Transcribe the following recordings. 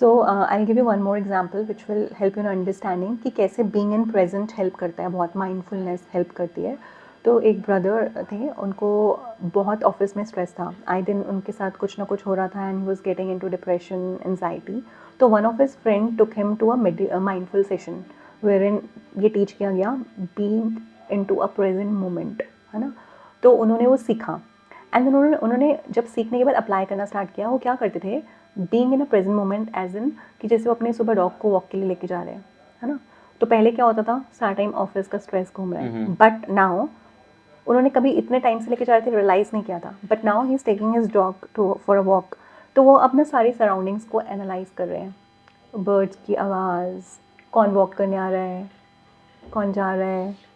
So I give you one more example which will help you in understanding कि कैसे being in present help करता है, बहुत mindfulness help करती है। तो एक ब्रदर थे, उनको बहुत ऑफिस में स्ट्रेस था, आए दिन उनके साथ कुछ ना कुछ हो रहा था and he was getting into depression, anxiety. तो one of his friend took him to a mindful session where in ये टीच किया गया being into a present moment, है ना। तो उन्होंने वो सीखा एंड उन्होंने जब सीखने के बाद अप्लाई करना स्टार्ट किया, वो क्या करते थे, being in a present moment as in कि जैसे वो अपने सुबह डॉग को वॉक के लिए लेके जा रहे हैं, है ना। तो पहले क्या होता था, सारा टाइम ऑफिस का स्ट्रेस घूम रहा है, बट नाउ उन्होंने कभी इतने टाइम से लेके जा रहे थे, रियलाइज़ नहीं किया था, but now he is taking his dog to for a walk. तो वो अपने सारी सराउंडिंग्स को एनालाइज कर रहे हैं, बर्ड्स की आवाज़, कौन वॉक करने आ रहा है, कौन जा रहा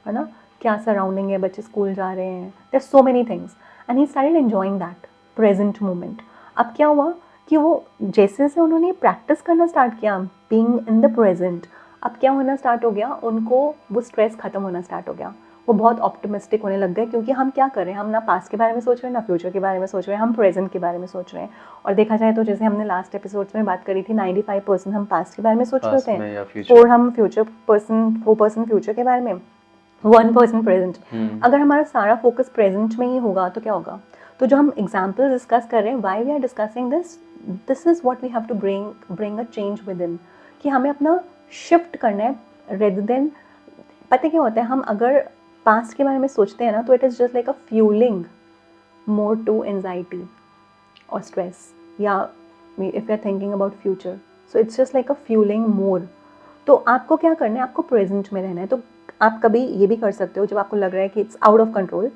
है ना, क्या सराउंडिंग है, बच्चे स्कूल जा रहे हैं, there so many things and he started enjoying that present moment. अब क्या हुआ कि वो जैसे जैसे उन्होंने प्रैक्टिस करना स्टार्ट किया बीइंग इन द प्रेजेंट, अब क्या होना स्टार्ट हो गया, उनको वो स्ट्रेस खत्म होना स्टार्ट हो गया, वो बहुत ऑप्टिमिस्टिक होने लग गए, क्योंकि हम क्या कर रहे हैं, हम ना पास्ट के बारे में सोच रहे हैं ना फ्यूचर के बारे में सोच रहे हैं, हम प्रेजेंट के बारे में सोच रहे हैं। और देखा जाए तो जैसे हमने लास्ट एपिसोड्स में बात करी थी, 95% हम पास्ट के बारे में सोच रहे होते हैं, 4% फ्यूचर के बारे में, 1% प्रेजेंट। अगर हमारा सारा फोकस प्रेजेंट में ही होगा तो क्या होगा। तो जो हम एग्जाम्पल डिस्कस कर रहे हैं, why we are discussing this is what we have to bring a change within, कि हमें अपना शिफ्ट करना है रेदर देन, पता क्या होता है, हम अगर पास्ट के बारे में सोचते हैं ना, तो it is just like a fuelling more to anxiety और स्ट्रेस, या if you are thinking about future, so it's just like a fuelling more. तो आपको क्या करना है, आपको प्रेजेंट में रहना है। तो आप कभी ये भी कर सकते हो, जब आपको लग रहा है कि इट्स आउट ऑफ कंट्रोल,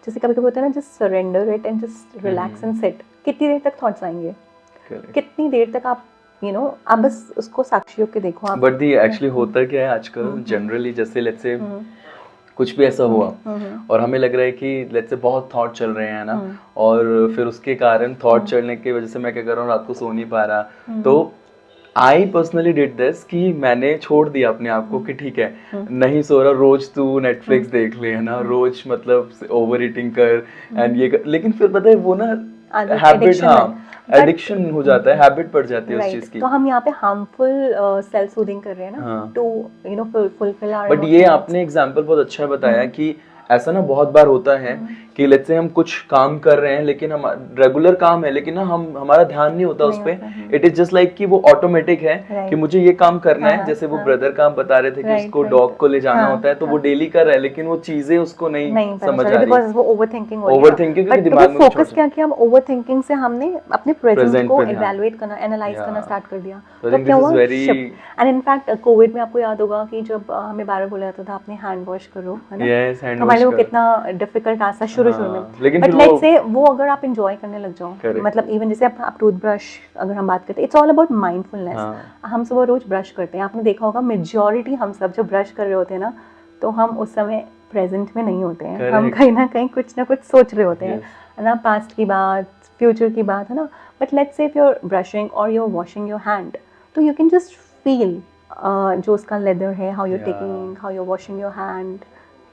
जैसे कभी कभी होता है ना, just surrender it and just relax and sit. कितनी देर तक थॉट्स आएंगे, कितनी देर तक आप आप बस उसको साक्षी होकर देखो आप। बट दी एक्चुअली होता क्या है आजकल जनरली, जैसे लेट्स से कुछ भी ऐसा हुआ और हमें लग रहा है कि लेट्स से बहुत थॉट चल रहे हैं ना, और फिर उसके कारण थॉट चलने की वजह से मैं क्या कर रहा हूँ, रात को सो नहीं पा रहा। तो आई पर्सनली डिड दिस कि मैंने छोड़ दिया अपने आप को कि ठीक है, नहीं सो रहा, रोज तू नेटफ्लिक्स देख ले, है ना, रोज मतलब ओवर ईटिंग कर एंड ये कर, लेकिन फिर पता है वो ना हैबिट, हाँ एडिक्शन हो जाता है, हैबिट पड़ जाती है उस चीज की। तो हम यहाँ पे हार्मफुल सेल्फ सूदिंग कर रहे हैं ना, टू फुलफिल आवर। बट ये आपने एग्जांपल बहुत अच्छा बताया कि ऐसा ना बहुत बार होता है कि लेट्स से हम कुछ काम कर रहे हैं, लेकिन हम रेगुलर काम है, लेकिन ना हमारा ध्यान नहीं होता उस पे, इट इज जस्ट लाइक कि वो ऑटोमेटिक है कि मुझे ये काम करना है। जैसे वो ब्रदर का आप बता रहे थे कि उसको डॉग को ले जाना होता है, तो वो डेली कर रहा है, लेकिन वो चीजें उसको नहीं समझ आ रही, बिकॉज़ वो ओवरथिंकिंग के दिमाग में फोकस क्या किया, हम ओवरथिंकिंग से हमने अपने प्रेजेंट को इवैल्यूएट करना, एनालाइज करना स्टार्ट कर दिया। तो क्या हुआ, एंड इनफैक्ट कोविड में आपको याद होगा कि जब हमें बार बार बोला जाता था आपने हैंड वॉश करो, है ना, हमारे वो कितना डिफिकल्ट टास्क था शुरू में, बट लेट्स से वो अगर आप एंजॉय करने लग जाओ, मतलब इवन जैसे आप टूथब्रश अगर हम बात करते हैं, इट्स ऑल अबाउट माइंडफुलनेस। हम सुबह रोज ब्रश करते हैं, आपने देखा होगा मेजॉरिटी हम सब जब ब्रश कर रहे होते हैं ना, तो हम उस समय प्रेजेंट में नहीं होते हैं, हम कहीं ना कहीं कुछ ना कुछ सोच रहे होते हैं, है ना, पास्ट की बात, फ्यूचर की बात, है ना। But let's say if you are brushing और you are washing your hand, तो यू कैन जस्ट फील जो उसका लेदर है, how you taking, how you washing your hand,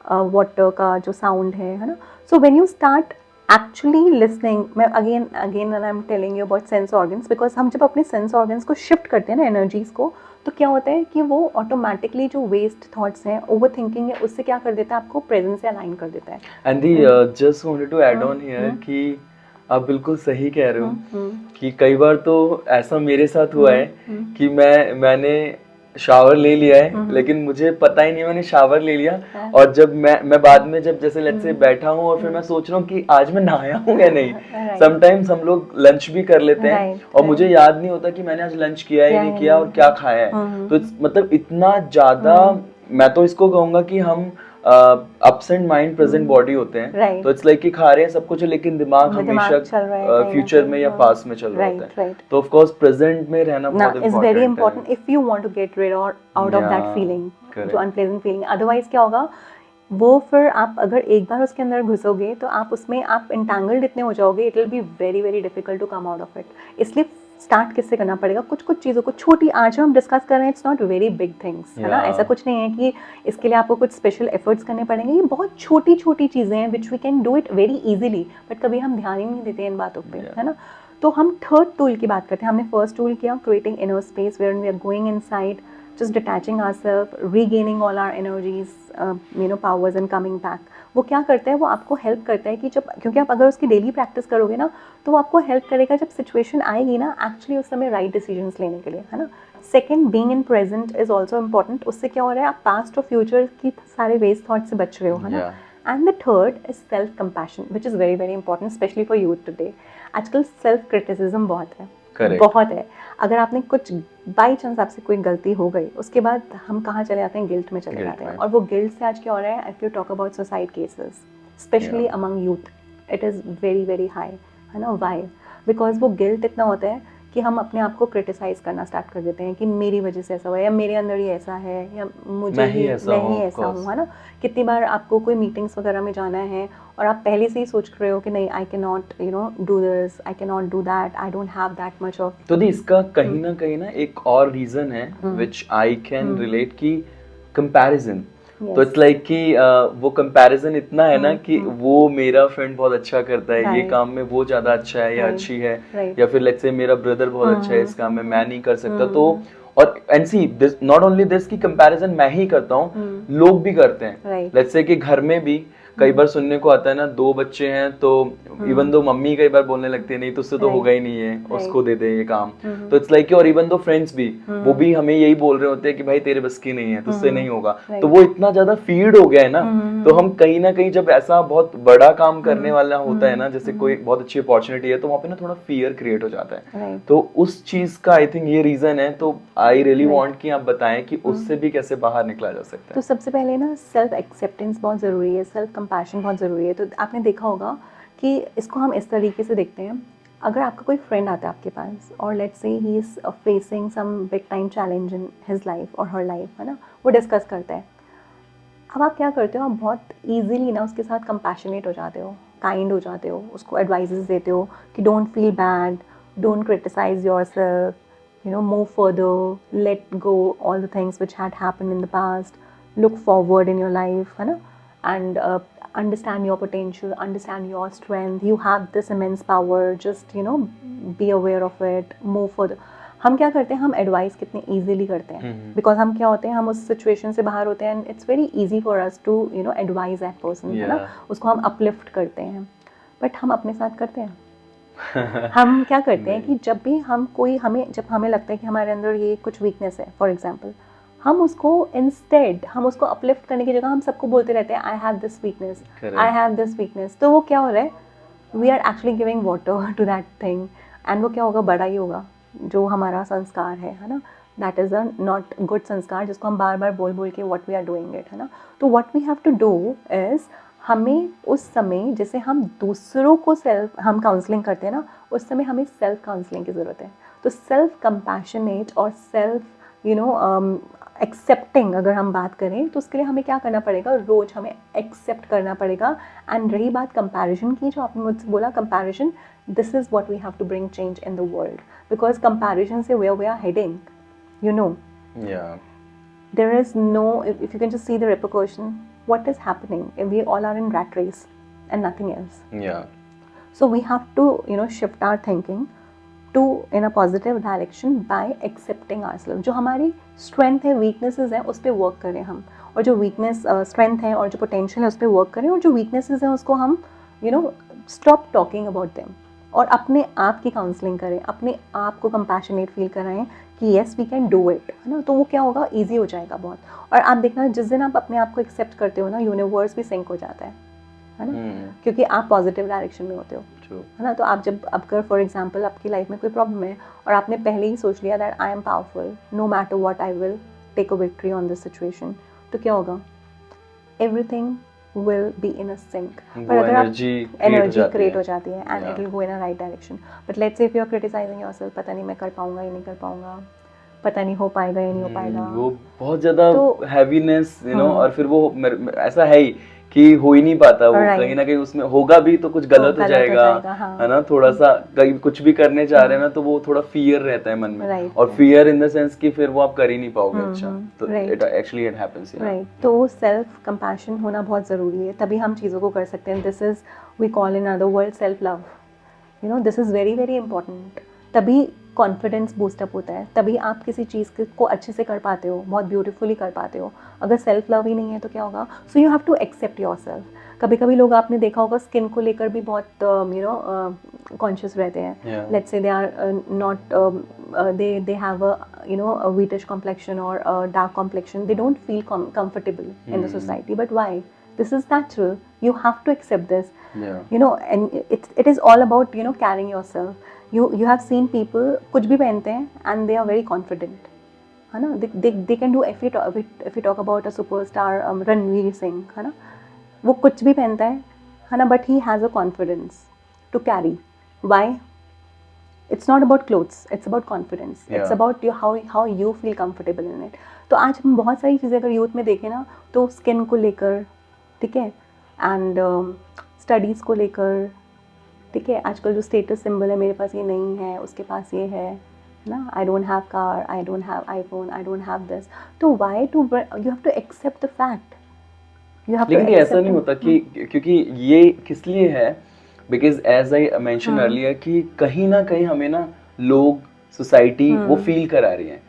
water का जो साउंड है ना। So when you start actually listening, मैं again I am telling you about sense organs, because हम जब अपने सेंस ऑर्गन्स को शिफ्ट करते हैं ना, एनर्जीज को, तो क्या होता है कि वो ऑटोमेटिकली जो वेस्ट थॉट्स हैं, ओवर थिंकिंग है, उससे क्या कर देता है, आपको प्रेजेंट से अलाइन कर देता है। And the just wanted to add on here कि आप बिल्कुल सही कह रहे हो कि कई बार तो ऐसा मेरे साथ हुआ है कि मैंने शावर ले लिया है, लेकिन मुझे पता ही नहीं मैंने शावर ले लिया, और जब मैं बाद में जब जैसे लेट्स से बैठा हूँ और फिर मैं सोच रहा हूँ कि आज मैं नहाया हूँ या नहीं। समटाइम्स हम लोग लंच भी कर लेते हैं और मुझे याद नहीं होता कि मैंने आज लंच किया ही नहीं किया और क्या खाया है। तो मतलब इतना ज्यादा, मैं तो इसको कहूंगा कि हम अब्सेंट माइंड प्रेजेंट बॉडी होते हैं। तो इट्स लाइक कि खा रहे हैं सब कुछ, लेकिन दिमाग हमेशा फ्यूचर में या पास्ट में चल रहा होता है। तो ऑफ कोर्स प्रेजेंट में रहना बहुत is very important if you want to get rid out of that feeling, जो अनप्लेजेंट फीलिंग। अदरवाइज क्या होगा, वो फिर आप अगर एक बार उसके अंदर घुसोगे तो आप उसमें आप इंटैंगल्ड इतने हो जाओगे, it will be very very difficult to come out of it. इसलिए स्टार्ट किससे करना पड़ेगा, कुछ कुछ चीज़ों को, छोटी, आज हम डिस्कस कर रहे हैं, it's not very big things, है ना, ऐसा कुछ नहीं है कि इसके लिए आपको कुछ स्पेशल एफर्ट्स करने पड़ेंगे। ये बहुत छोटी छोटी चीज़ें हैं which we can do it very easily, but कभी हम ध्यान ही नहीं देते इन बातों पे, है ना। तो हम थर्ड टूल की बात करते हैं. हमने फर्स्ट टूल किया creating inner space where we are going inside, just detaching ourselves, regaining all our energies, powers and coming back. वो क्या करता है, वो आपको हेल्प करता है कि जब, क्योंकि आप अगर उसकी डेली प्रैक्टिस करोगे ना तो वो आपको हेल्प करेगा जब सिचुएशन आएगी ना एक्चुअली उस समय राइट डिसीजंस लेने के लिए, है ना. Second, being in present is also important. उससे क्या हो रहा है, आप पास्ट और फ्यूचर की सारे वेस्ट थॉट से बच रहे हो, है ना. And the third is self compassion which is very very important specially for youth today. आजकल सेल्फ क्रिटिसिज्म बहुत है. Correct. बहुत है. अगर आपने कुछ बाई चांस आपसे कोई गलती हो गई, उसके बाद हम कहाँ चले जाते हैं, गिल्ट में चले जाते हैं. और वो गिल्ट से आज क्या हो रहा है, if you talk about suicide cases specially among youth, it is very very high, है ना. वाई? बिकॉज वो गिल्ट इतना होता है कि हम अपने आप को क्रिटिसाइज करना स्टार्ट कर देते हैं कि मेरी वजह से ऐसा हुआ है, या मेरे अंदर ही ऐसा है, या मैं ही ऐसा हूँ, है ना. कितनी बार आपको कोई मीटिंग्स वगैरह में जाना है और आप पहले से ही सोच रहे हो कि नहीं, I can not do this, I can not do that, I don't have that much of. तो इसका कहीं ना एक और रीजन है विच आई कैन रिलेट की कंपैरिजन. तो इट्स लाइक कि वो कंपैरिजन इतना है ना कि वो मेरा फ्रेंड बहुत अच्छा करता है, ये काम में वो ज्यादा अच्छा है या अच्छी है, या फिर लेट्स से मेरा ब्रदर बहुत अच्छा है इस काम में, मैं नहीं कर सकता. तो और and see this, not only this की कंपैरिजन मैं ही करता हूँ, लोग भी करते हैं. लेट्स से कि घर में भी कई बार सुनने को आता है ना, 2 बच्चे हैं तो इवन दो मम्मी कई बार बोलने लगती है नहीं तुझसे तो होगा ही नहीं है, उसको दे दे ये काम. तो इट्स लाइक, और इवन दो फ्रेंड्स भी वो भी हमें यही बोल रहे होते हैं कि भाई तेरे बस की नहीं है, तुझसे नहीं होगा. तो वो इतना ज्यादा फीड हो गया है ना, तो हम कहीं ना कहीं जब ऐसा बहुत बड़ा काम करने वाला होता है ना, जैसे कोई बहुत अच्छी अपॉर्चुनिटी है, तो वहाँ पे ना थोड़ा फियर क्रिएट हो जाता है. तो उस चीज का आई थिंक ये रीजन है. तो आई रियली वांट कि आप बताएं कि उससे भी कैसे बाहर निकला जा सकता है. तो सबसे पहले ना सेल्फ एक्सेप्टेंस बहुत ज़रूरी है, सेल्फ कंपैशन बहुत ज़रूरी है. तो आपने देखा होगा कि इसको हम इस तरीके से देखते हैं. अगर आपका कोई फ्रेंड आता है आपके पास और let's say he is facing some big time challenge in his life और हर लाइफ, है ना, वो डिस्कस करता है. अब आप क्या करते हो, आप बहुत ईजीली ना उसके साथ कंपैशनेट हो जाते हो, काइंड हो जाते हो, उसको एडवाइजेस देते हो कि don't feel bad, don't criticise yourself, move further, let go all the things which had happened in the past, look forward in your life, है ना, and understand your potential, understand your strength, you have this immense power, just be aware of it, move further. हम क्या करते हैं, हम advice कितने easily करते हैं, बिकॉज हम क्या होते हैं, हम उस सिचुएशन से बाहर होते हैं, it's very easy for us to advise that person, है ना, उसको हम अपलिफ्ट करते हैं. बट हम अपने साथ करते हैं हम क्या करते हैं कि जब भी जब हमें लगता है कि हमारे अंदर ये कुछ वीकनेस है, फॉर एग्जांपल, हम उसको इंस्टेड हम उसको अपलिफ्ट करने की जगह हम सबको बोलते रहते हैं I have this weakness, I have this weakness. तो वो क्या हो रहा है, we are actually giving water to that thing, and वो क्या होगा, बड़ा ही होगा. जो हमारा संस्कार है ना, that is a not good sanskar, जिसको हम बार बार बोल के what we are doing it, है ना. तो what we have to do is, हमें उस समय जैसे हम दूसरों को हम काउंसलिंग करते हैं ना, उस समय हमें सेल्फ काउंसलिंग की ज़रूरत है. तो सेल्फ कंपैशनेट और सेल्फ एक्सेप्टिंग अगर हम बात करें, तो उसके लिए हमें क्या करना पड़ेगा, रोज़ हमें एक्सेप्ट करना पड़ेगा. एंड रही बात कंपैरिजन की, जो आपने मुझसे बोला comparison, this is what we have to bring change in the world, because comparison से where we are heading, there is no, if you can just see the repercussion, what is happening, if we all are in rat race and nothing else. So we have to shift our thinking to in a positive direction by accepting ourselves. जो हमारी strength है, weaknesses है, उस पर work करें हम, और जो weakness strength है और जो potential है उस पर work करें, और जो weaknesses है उसको हम stop talking about them, और अपने आप की काउंसलिंग करें, अपने आप को कंपैशनेट फील कराएं कि yes we can do it, है ना. तो वो क्या होगा, ईजी हो जाएगा बहुत. और आप देखना, जिस दिन आप अपने आप को एक्सेप्ट करते हो ना, यूनिवर्स भी सिंक हो जाता है ना, क्योंकि आप पॉजिटिव डायरेक्शन में होते हो, है ना. तो आप जब अगर फॉर एग्जांपल आपकी लाइफ में कोई प्रॉब्लम है और आपने पहले ही सोच लिया that I am powerful, no matter what I will take a victory on this situation, तो क्या होगा, everything will be in a sync. पर अगर एनर्जी क्रिएट हो जाती है and it will go in a right direction. But let's say if you are criticizing yourself, पता नहीं मैं कर पाऊंगा या नहीं कर पाऊंगा, पता नहीं हो पाएगा या नहीं हो पाएगा, वो बहुत ज्यादा हैवीनेस और फिर वो ऐसा है ही कि हो ही नहीं पाता वो, कहीं ना कहीं उसमें होगा भी तो कुछ गलत हो जाएगा, है ना. थोड़ा सा कहीं कुछ भी करने जा रहे हैं ना, तो वो थोड़ा फियर रहता है मन में, और फियर इन द सेंस कि फिर वो आप कर ही नहीं पाओगे. अच्छा, तो it actually it happens. Right. तो सेल्फ कंपैशन होना बहुत ज़रूरी है, तभी हम चीज़ों को कर सकते हैं. This is we call in other word self love. You know this is very very important. तभी कॉन्फिडेंस बूस्टअप होता है, तभी आप किसी चीज़ को अच्छे से कर पाते हो, बहुत ब्यूटीफुली कर पाते हो. अगर सेल्फ लव ही नहीं है तो क्या होगा? So you have to accept yourself. कभी कभी लोग आपने देखा होगा स्किन को लेकर भी बहुत यू नो कॉन्शियस रहते हैं. Let's say they are not they have a you know a wheatish complexion or a dark complexion. They don't feel comfortable in the society. But why? This is natural. You have to accept this. You know, and it is all about, you know, carrying yourself. You have seen people कुछ भी पहनते हैं and they are very confident, है ना? They can do if we talk about a superstar Ranveer Singh, है ना? वो कुछ भी पहनता है ना? But he has a confidence to carry. Why? It's not about clothes, it's about confidence. It's about how you feel comfortable in it. तो आज हम बहुत सारी चीज़ें अगर यूथ में देखें ना, तो स्किन को लेकर, ठीक है, एंड स्टडीज़ को लेकर, ठीक है, आजकल जो स्टेटस सिंबल है, मेरे पास ये नहीं है, उसके पास ये है ना, I don't have car, I don't have iPhone, I don't have this. तो why to, you have to accept the fact. लेकिन ये ऐसा नहीं होता कि क्योंकि ये किस लिए है, because as I mention earlier कि कहीं ना कहीं हमें ना लोग, सोसाइटी वो फील करा रही है.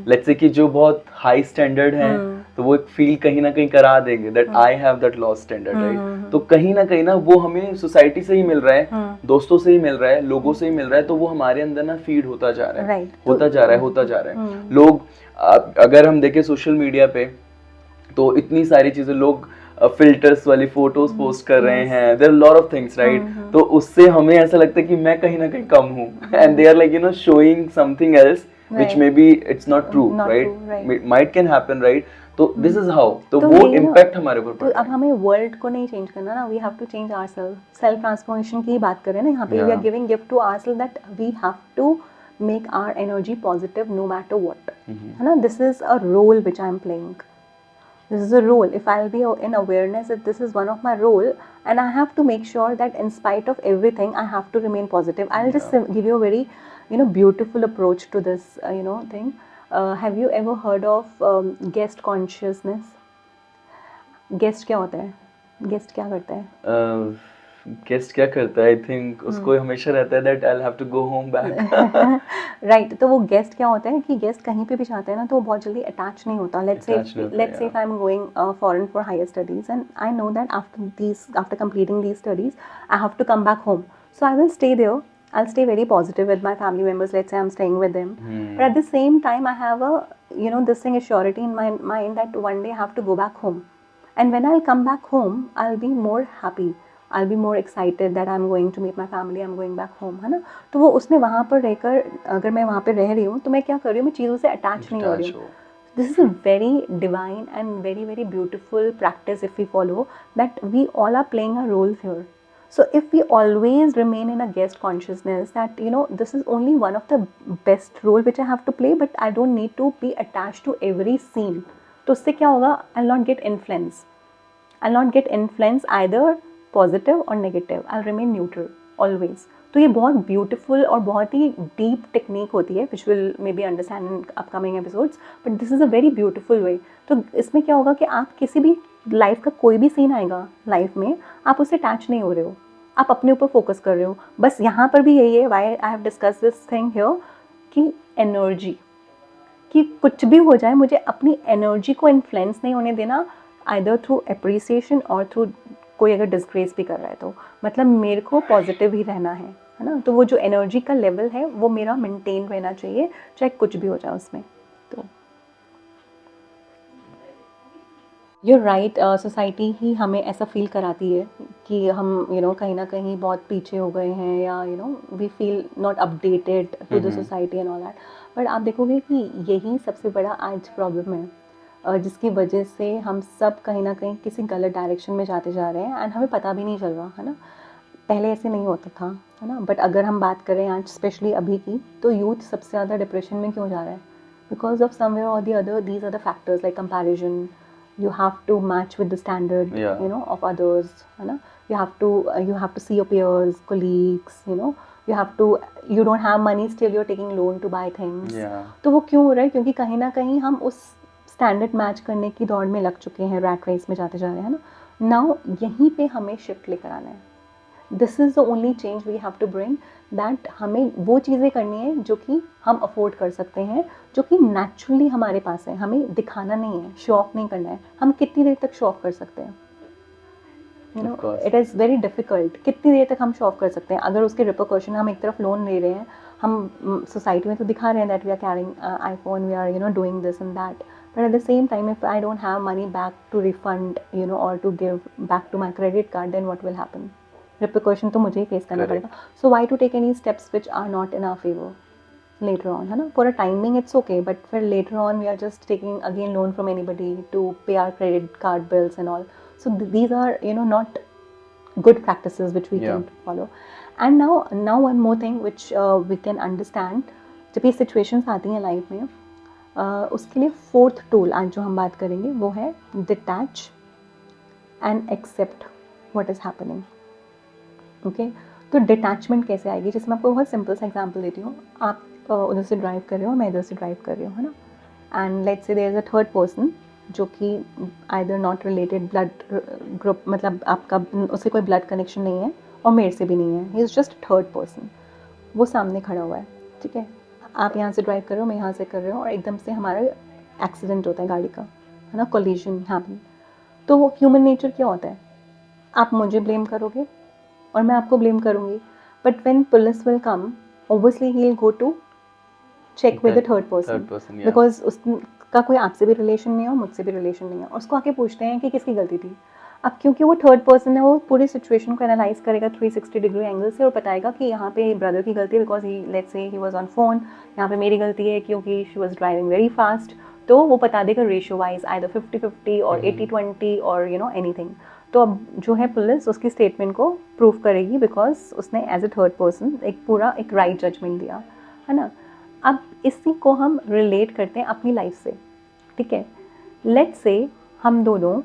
लेट्स से कि जो बहुत हाई स्टैंडर्ड है तो वो एक फील कहीं ना कहीं करा देंगे that I have that law standard, right. तो कहीं ना वो हमें सोसाइटी से ही मिल रहा है, दोस्तों से ही मिल रहा है, लोगों से ही मिल रहा है, तो वो हमारे अंदर ना फीड होता जा रहा है, होता जा रहा है. लोग अगर हम देखें सोशल मीडिया पे तो इतनी सारी चीजें, लोग फिल्टर्स वाली फोटोज पोस्ट कर रहे हैं, there are lot of things, right. तो उससे हमें ऐसा लगता है कि मैं कहीं ना कहीं कम हूँ, and they are like you know showing something else which maybe it's not true, right? Might can happen, right? तो this is how, तो वो impact हमारे ऊपर पड़ता है. तो अब हमें वर्ल्ड को नहीं चेंज करना ना, we have to change ourselves. Self transformation की बात करें ना यहाँ पे, we are giving gift to ourselves that we have to make our energy positive no matter what, है ना. This is a role which I am playing. This is a role. If I'll be in awareness that this is one of my role, and I have to make sure that in spite of everything, I have to remain positive. I'll just give you a very, you know, beautiful approach to this, you know, thing. Have you ever heard of guest consciousness? Guest क्या होता है? Guest क्या करता है? Guest क्या करता है, I think उसको हमेशा रहता है that I will have to go home back. Right. तो वो गेस्ट क्या होता है कि गेस्ट कहीं पे भी जाते हैं ना तो वो बहुत जल्दी अटैच नहीं होता. Let's say if I am going foreign for higher studies and I know that after completing these studies I have to come back home, so I will stay there. I'll stay very positive with my family members. Let's say I'm staying with them, but at the same time I have a, you know, this thing is surety in my mind that one day I have to go back home, and when I'll come back home I'll be more happy, I'll be more excited that I'm going to meet my family, I'm going back home, है ना. तो वो उसने वहाँ पर रहकर, अगर मैं वहाँ पर रह रही हूँ तो मैं क्या कर रही हूँ, मैं चीज़ों से अटैच नहीं हो रही हूँ. This is a very divine and very very beautiful practice if we follow, that we all are playing a role here. So if we always remain in a guest consciousness that, you know, this is only one of the best role which I have to play, but I don't need to be attached to every scene. तो उससे क्या होगा? I'll not get influence. I'll not get influence either positive or negative. I'll remain neutral always. तो ये बहुत beautiful और बहुत ही deep technique होती है, which will maybe understand in upcoming episodes. But this is a very beautiful way. तो इसमें क्या होगा कि आप किसी भी लाइफ का कोई भी सीन आएगा लाइफ में, आप उससे अटैच नहीं हो रहे हो, आप अपने ऊपर फोकस कर रहे हो. बस यहाँ पर भी यही है, why I have discuss this thing here, कि एनर्जी, कि कुछ भी हो जाए मुझे अपनी एनर्जी को इन्फ्लुएंस नहीं होने देना, आइदर थ्रू अप्रिसिएशन और थ्रू कोई अगर डिस्ग्रेस भी कर रहा है तो, मतलब मेरे को पॉजिटिव ही रहना है ना. तो वो जो एनर्जी का लेवल है वो मेरा मेंटेन रहना चाहिए, चाहे कुछ भी हो जाए उसमें. तो You're right, सोसाइटी ही हमें ऐसा फील कराती है कि हम, you know, कहीं ना कहीं बहुत पीछे हो गए हैं, या you know we feel not updated to the society and all that. But आप देखोगे कि यही सबसे बड़ा आज प्रॉब्लम है, जिसकी वजह से हम सब कहीं ना कहीं किसी गलत डायरेक्शन में जाते जा रहे हैं, एंड हमें पता भी नहीं चल रहा है ना. पहले ऐसे नहीं होता था, है ना. बट अगर हम बात करें आज स्पेशली अभी की, तो यूथ सबसे ज़्यादा डिप्रेशन में क्यों जा रहा है? Because of somewhere or the other these are the factors like comparison. You have to match with the standard, you know, of others, है ना. You have to see your peers, colleagues, you know. You don't have money, still you're taking loan to buy things. तो वो क्यों हो रहा है? क्योंकि कहीं ना कहीं हम उस स्टैंडर्ड मैच करने की दौड़ में लग चुके हैं, रैट रेस में जाते जा रहे हैं ना. नाउ यहीं पे हमें शिफ्ट लेकर आना है. This is the only change we have to bring, that हमें वो चीज़ें करनी है जो कि हम अफोर्ड कर सकते हैं, जो कि नेचुरली हमारे पास है, हमें दिखाना नहीं है, शो ऑफ नहीं करना है। हम कितनी देर तक शो ऑफ कर सकते हैं, you know, it is very difficult. कितनी देर तक हम शो ऑफ कर सकते हैं अगर उसके रिपरकशन, हम एक तरफ लोन ले रहे हैं, हम सोसाइटी में तो दिखा रहे हैं that we are carrying iPhone, we are doing this and that, but at the same time if I don't have money back to refund, or to give back to my credit card, then what will happen? Repercussion तो मुझे ही face करना पड़ेगा। So why to take any steps which are not in our favor later on, है ना? For a timing it's okay, but for later on we are just taking again loan from anybody to pay our credit card bills and all. So these are not good practices which we can follow. And now one more thing which we can understand, जब ये situations आती हैं life में, उसके लिए fourth tool आज जो हम बात करेंगे वो है detach and accept what is happening. Okay, तो डिटैचमेंट कैसे आएगी? जैसे मैं आपको बहुत सिंपल सा एग्जांपल देती हूँ। आप उधर से ड्राइव कर रहे हो, मैं इधर से ड्राइव कर रही हूँ, है ना, and let's say there is a third person जो कि either not related blood group, मतलब आपका उससे कोई ब्लड कनेक्शन नहीं है और मेरे से भी नहीं है, he is just third person. वो सामने खड़ा हुआ है, ठीक है, आप यहाँ से ड्राइव कर रहे हो, मैं यहाँ से कर रही हूँ, और एकदम से हमारा एक्सीडेंट होता है गाड़ी का, है ना, कोलिजन हैपन। तो वो ह्यूमन नेचर क्या होता है? आप मुझे ब्लेम करोगे और मैं आपको ब्लेम करूँगी, but when police will come, obviously he will go to check with the third person, because उसका कोई आपसे भी रिलेशन नहीं है और मुझसे भी रिलेशन नहीं है, और उसको आके पूछते हैं कि किसकी गलती थी। अब क्योंकि वो थर्ड पर्सन है, वो पूरी सिचुएशन को एनालाइज करेगा 360 डिग्री एंगल से और बताएगा कि यहाँ पे ब्रदर की गलती है because he, let's say he was on phone, यहाँ पे मेरी गलती है क्योंकि she was driving very fast. तो वो बता देगा रेशियो वाइज आइदर 50-50 और 80-20 और एनीथिंग। तो अब जो है पुलिस उसकी स्टेटमेंट को प्रूव करेगी बिकॉज उसने एज ए थर्ड पर्सन एक राइट जजमेंट दिया, है ना। अब इसी को हम रिलेट करते हैं अपनी लाइफ से, ठीक है। लेट्स से हम दोनों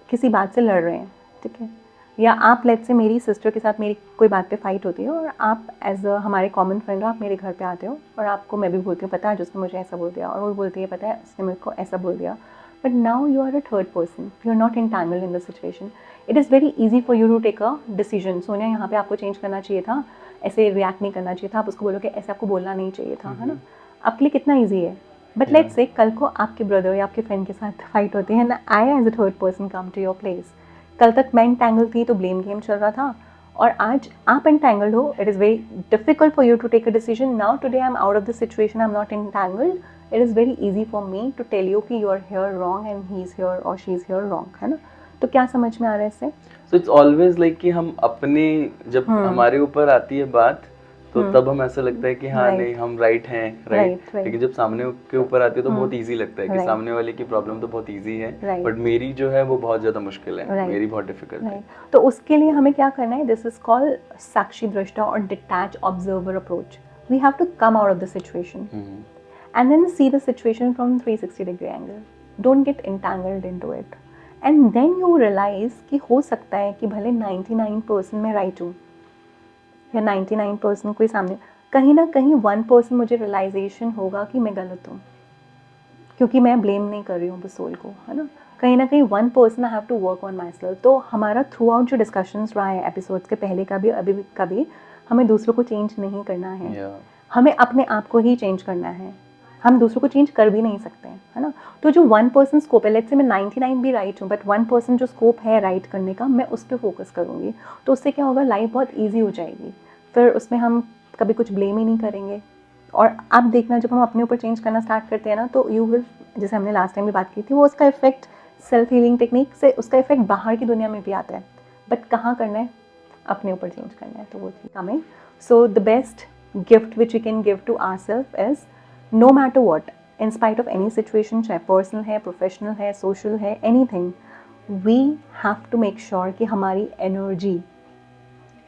किसी बात से लड़ रहे हैं, ठीक है, या आप लेट्स से मेरी सिस्टर के साथ मेरी कोई बात पे फाइट होती है और आप एज हमारे कॉमन फ्रेंड हो, आप मेरे घर पे आते हो और आपको मैं भी बोलती हूँ पता है उसने मुझे ऐसा बोल दिया, और वो बोलती है पता है उसने मेरे को ऐसा बोल दिया, but now you are a third person, you are not entangled in the situation. It is very easy for you to take a decision, Sonia यहाँ पे आपको चेंज करना चाहिए था, ऐसे रिएक्ट नहीं करना चाहिए था, आप उसको बोलो कि ऐसे आपको बोलना नहीं चाहिए था, है ना। आपके लिए कितना ईजी है। बट लेट्स से कल को आपके ब्रदर या आपके फ्रेंड के साथ फाइट होती है ना, I as a third person come to your place. कल तक मैं एंटैंगल थी तो ब्लेम गेम चल रहा था, और आज आप एंटैंगल्ड हो, it is very difficult for you to take a decision. Now today I am out of the situation, I am not entangled, it is very easy for me to tell you कि you are here wrong and he is here और she is here wrong, है ना। तो क्या समझ में आ रहा है इससे? सो इट्स ऑलवेज लाइक कि हम अपने जब हमारे ऊपर आती है बात तो तब हम ऐसा लगता है कि हाँ नहीं हम राइट हैं, राइट। लेकिन जब सामने के ऊपर आती है तो बहुत इजी लगता है कि सामने वाले की प्रॉब्लम तो बहुत इजी है, बट मेरी जो है वो बहुत ज्यादा मुश्किल है, मेरी बहुत डिफिकल्ट है। तो उसके लिए हमें क्या करना है? दिस इज कॉल्ड साक्षी दृष्टा और detach observer approach. We have to come out of the situation and then see the situation from 360 degree angle, don't get entangled into it, and then you realise कि हो सकता है कि भले 99% मैं राइट हूँ या 99% कोई सामने, कहीं ना कहीं 1% मुझे रियलाइजेशन होगा कि मैं गलत हूँ, क्योंकि मैं ब्लेम नहीं कर रही हूँ बस सोल को, है ना। कहीं ना कहीं 1% I have to work on myself. तो हमारा थ्रू आउट जो डिस्कशंस रहा है एपिसोड्स के पहले का भी अभी का भी, हमें दूसरों को चेंज नहीं करना है, हमें अपने आप को ही चेंज करना है। हम दूसरों को चेंज कर भी नहीं सकते हैं, है ना। तो जो 1% स्कोप है, लेट्स से मैं 99 भी राइट हूँ, बट 1% जो स्कोप है राइट करने का, मैं उस पर फोकस करूँगी। तो उससे क्या होगा, लाइफ बहुत ईजी हो जाएगी। फिर उसमें हम कभी कुछ ब्लेम ही नहीं करेंगे। और आप देखना जब हम अपने ऊपर चेंज करना स्टार्ट करते हैं ना, तो यू विल, जैसे हमने लास्ट टाइम भी बात की थी, वो उसका इफेक्ट सेल्फ हीलिंग टेक्निक से उसका इफेक्ट बाहर की दुनिया में भी आता है, बट कहाँ करना है, अपने ऊपर चेंज करना है। तो वो चीज़ coming. So the best gift which we can give to our self is, no matter what, in spite of any situation, चाहे पर्सनल है, प्रोफेशनल है, सोशल है, anything, we have to make sure कि हमारी एनर्जी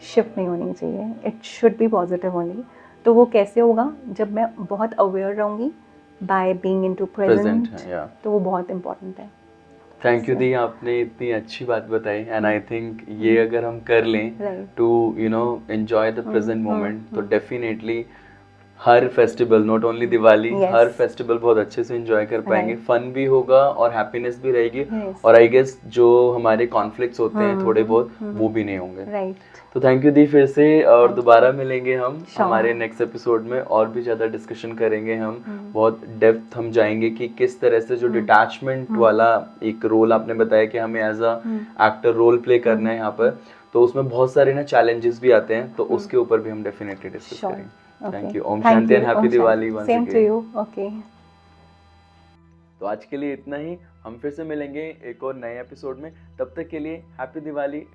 शिफ्ट नहीं होनी चाहिए, it should be positive only. तो वो कैसे होगा? जब मैं बहुत अवेयर रहूँगी बाय बीइंग इनटू प्रेजेंट, तो वो बहुत इंपॉर्टेंट है। थैंक यू दी, आपने इतनी अच्छी बात बताई, एंड आई थिंक ये अगर हम कर लें to enjoy the present moment, तो डेफिनेटली हर festival, not only Diwali, Yes. हर फेस्टिवल बहुत अच्छे से एंजॉय कर पाएंगे, Right. फन भी होगा और हैप्पीनेस भी रहेगी। Yes. और आई गेस जो हमारे कॉन्फ्लिक्ट्स होते हैं थोड़े बहुत, वो भी नहीं होंगे। राइट। तो थैंक यू दी फिर से, और दोबारा मिलेंगे हम Sure. हमारे नेक्स्ट एपिसोड में, और भी ज़्यादा डिस्कशन करेंगे हम, बहुत डेप्थ हम जाएंगे कि किस तरह से जो डिटैचमेंट वाला एक रोल आपने बताया कि हमें as a actor role play करना है यहाँ पर, तो उसमें बहुत सारे ना चैलेंजेस भी आते हैं, तो उसके ऊपर भी हम डेफिनेटली डिस्कस Sure. करेंगे। Okay. Thank you. Om Thank Shanti and you. Happy Om Diwali Shanti. Once Same to again. you. Okay. तो आज के लिए इतना ही, हम फिर से मिलेंगे एक और नए एपिसोड में, तब तक के लिए हैप्पी दिवाली।